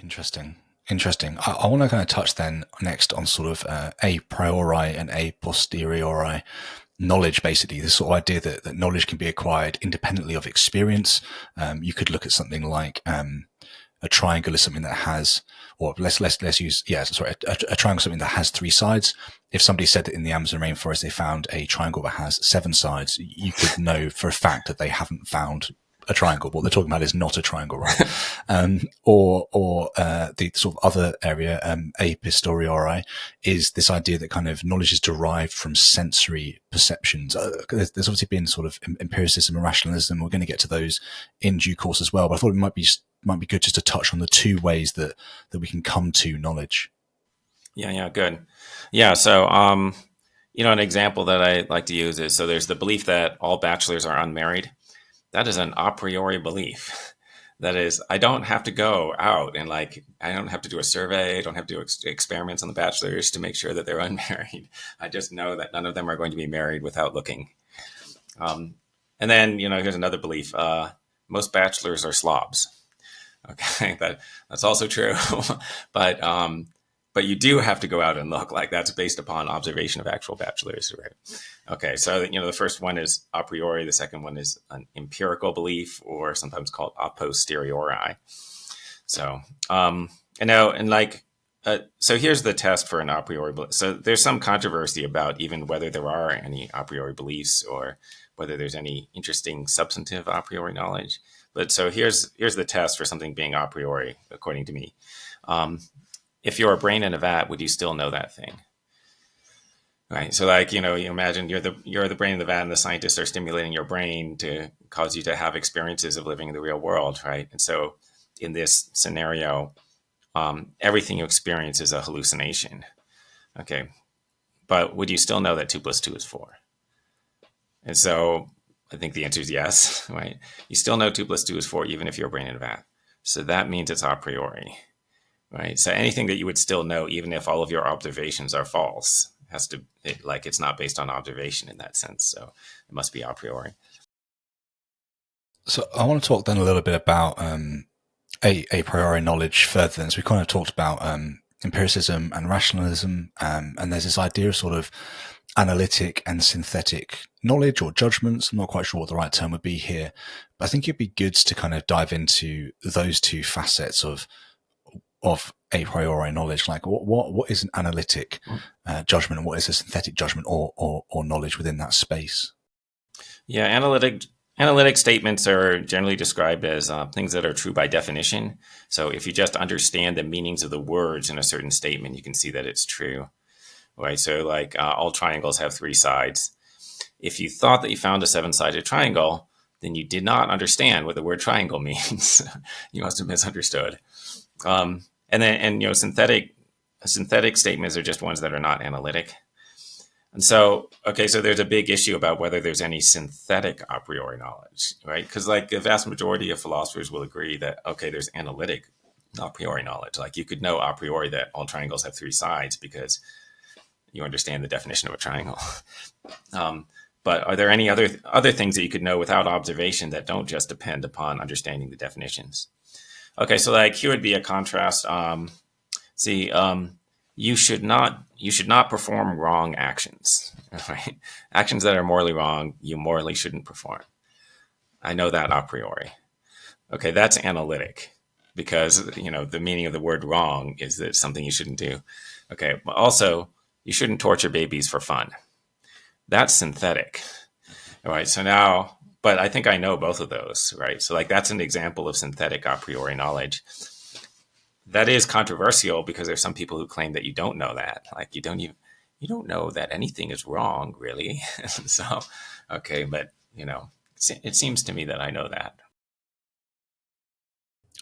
Interesting. Interesting. I want to kind of touch then next on sort of a priori and a posteriori knowledge, basically, this sort of idea that knowledge can be acquired independently of experience. You could look at something like a triangle is something that has, or let's use, yeah, sorry, a triangle is something that has three sides. If somebody said that in the Amazon rainforest they found a triangle that has seven sides, you could know for a fact that they haven't found a triangle. What they're talking about is not a triangle, right? Or the sort of other area, a posteriori, is this idea that kind of knowledge is derived from sensory perceptions. There's obviously been sort of empiricism and rationalism. We're going to get to those in due course as well. But I thought it might be good just to touch on the two ways that we can come to knowledge. Yeah, good. Yeah, so an example that I like to use is, so there's the belief that all bachelors are unmarried. That is an a priori belief. That is, I don't have to go out and I don't have to do a survey. I don't have to do experiments on the bachelors to make sure that they're unmarried. I just know that none of them are going to be married without looking. And then, here's another belief. Most bachelors are slobs. Okay, that's also true. but but you do have to go out and look. Like, that's based upon observation of actual bachelors, right? Okay, so the first one is a priori. The second one is an empirical belief, or sometimes called a posteriori. So, so here's the test for an a priori belief. So there's some controversy about even whether there are any a priori beliefs or whether there's any interesting substantive a priori knowledge. But so here's the test for something being a priori, according to me. If you're a brain in a vat, would you still know that thing? Right. So you imagine you're the brain in the vat, and the scientists are stimulating your brain to cause you to have experiences of living in the real world. Right. And so in this scenario, everything you experience is a hallucination. Okay. But would you still know that 2 + 2 is 4? And so I think the answer is yes. Right. You still know 2 + 2 is 4, even if you're a brain in a vat. So that means it's a priori. Right. So anything that you would still know, even if all of your observations are false, it's not based on observation in that sense. So it must be a priori. So I want to talk then a little bit about a priori knowledge further. As we kind of talked about empiricism and rationalism, and there's this idea of sort of analytic and synthetic knowledge or judgments. I'm not quite sure what the right term would be here, but I think it'd be good to kind of dive into those two facets of a priori knowledge. Like what is an analytic judgment, and what is a synthetic judgment or knowledge within that space? Yeah, analytic statements are generally described as things that are true by definition. So if you just understand the meanings of the words in a certain statement, you can see that it's true. Right. So all triangles have 3 sides. If you thought that you found a 7-sided triangle, then you did not understand what the word triangle means. You must have misunderstood. Synthetic statements are just ones that are not analytic. And so, so there's a big issue about whether there's any synthetic a priori knowledge, right? Because the vast majority of philosophers will agree that, there's analytic a priori knowledge. Like, you could know a priori that all triangles have 3 sides because you understand the definition of a triangle. But are there any other things that you could know without observation that don't just depend upon understanding the definitions? Okay, so here would be a contrast. You should not perform wrong actions. Right? Actions that are morally wrong, you morally shouldn't perform. I know that a priori. Okay, that's analytic, because the meaning of the word wrong is that it's something you shouldn't do. Okay, but also you shouldn't torture babies for fun. That's synthetic. All right, so now, but I think I know both of those, right? So that's an example of synthetic a priori knowledge. That is controversial because there's some people who claim that you don't know that. You don't know that anything is wrong, really. So, okay, but it seems to me that I know that.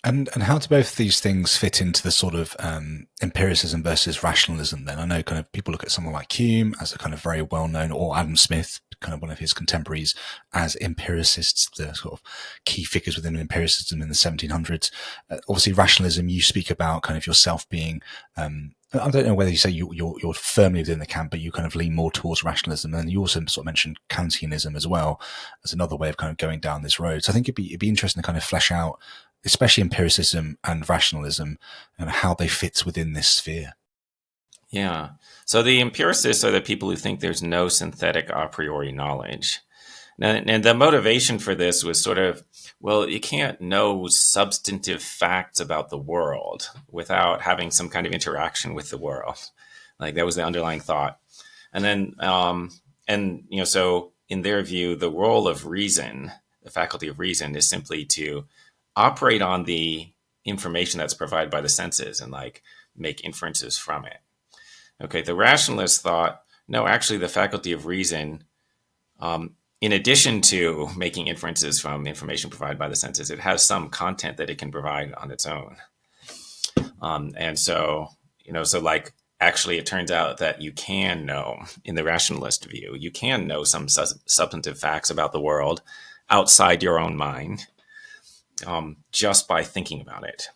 And how do both of these things fit into the sort of empiricism versus rationalism then? I know kind of people look at someone like Hume as a kind of very well-known, or Adam Smith, kind of one of his contemporaries, as empiricists, the sort of key figures within empiricism in the 1700s. Obviously, rationalism, you speak about kind of yourself being, I don't know whether you say you're firmly within the camp, but you kind of lean more towards rationalism. And you also sort of mentioned Kantianism as well as another way of kind of going down this road. So I think it'd be interesting to kind of flesh out especially empiricism and rationalism, and how they fit within this sphere? Yeah. So the empiricists are the people who think there's no synthetic a priori knowledge. And the motivation for this was sort of, well, you can't know substantive facts about the world without having some kind of interaction with the world. Like that was the underlying thought. And then, so in their view, the role of reason, the faculty of reason, is simply to operate on the information that's provided by the senses and like make inferences from it. Okay, the rationalists thought, no, actually, the faculty of reason, in addition to making inferences from information provided by the senses, it has some content that it can provide on its own. And so, so like actually, it turns out that you can know, in the rationalist view, you can know some substantive facts about the world outside your own mind, just by thinking about it.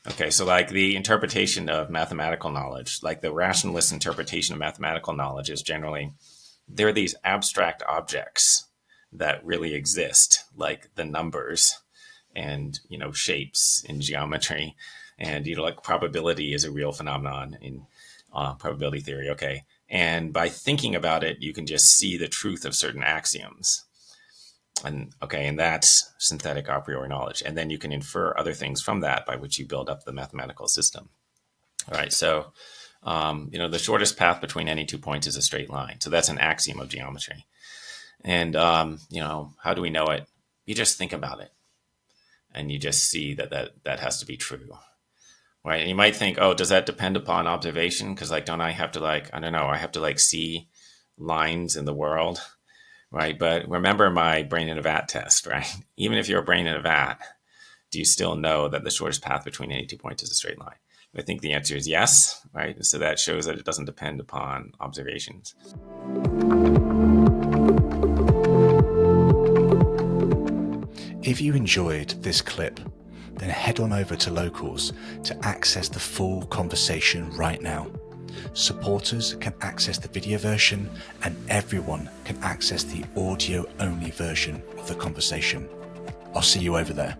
Okay, so like the interpretation of mathematical knowledge, like the rationalist interpretation of mathematical knowledge is generally, there are these abstract objects that really exist, like the numbers and, shapes in geometry. And, like probability is a real phenomenon in probability theory. Okay. And by thinking about it, you can just see the truth of certain axioms. And that's synthetic a priori knowledge. And then you can infer other things from that by which you build up the mathematical system. All right. So, the shortest path between any 2 points is a straight line. So that's an axiom of geometry. And, how do we know it? You just think about it and you just see that has to be true. Right. And you might think, oh, does that depend upon observation? Because don't I have to I don't know, I have to see lines in the world. Right. But remember my brain in a vat test, right? Even if you're a brain in a vat, do you still know that the shortest path between any 2 points is a straight line? I think the answer is yes, right? So that shows that it doesn't depend upon observations. If you enjoyed this clip, then head on over to Locals to access the full conversation right now. Supporters can access the video version and everyone can access the audio-only version of the conversation. I'll see you over there.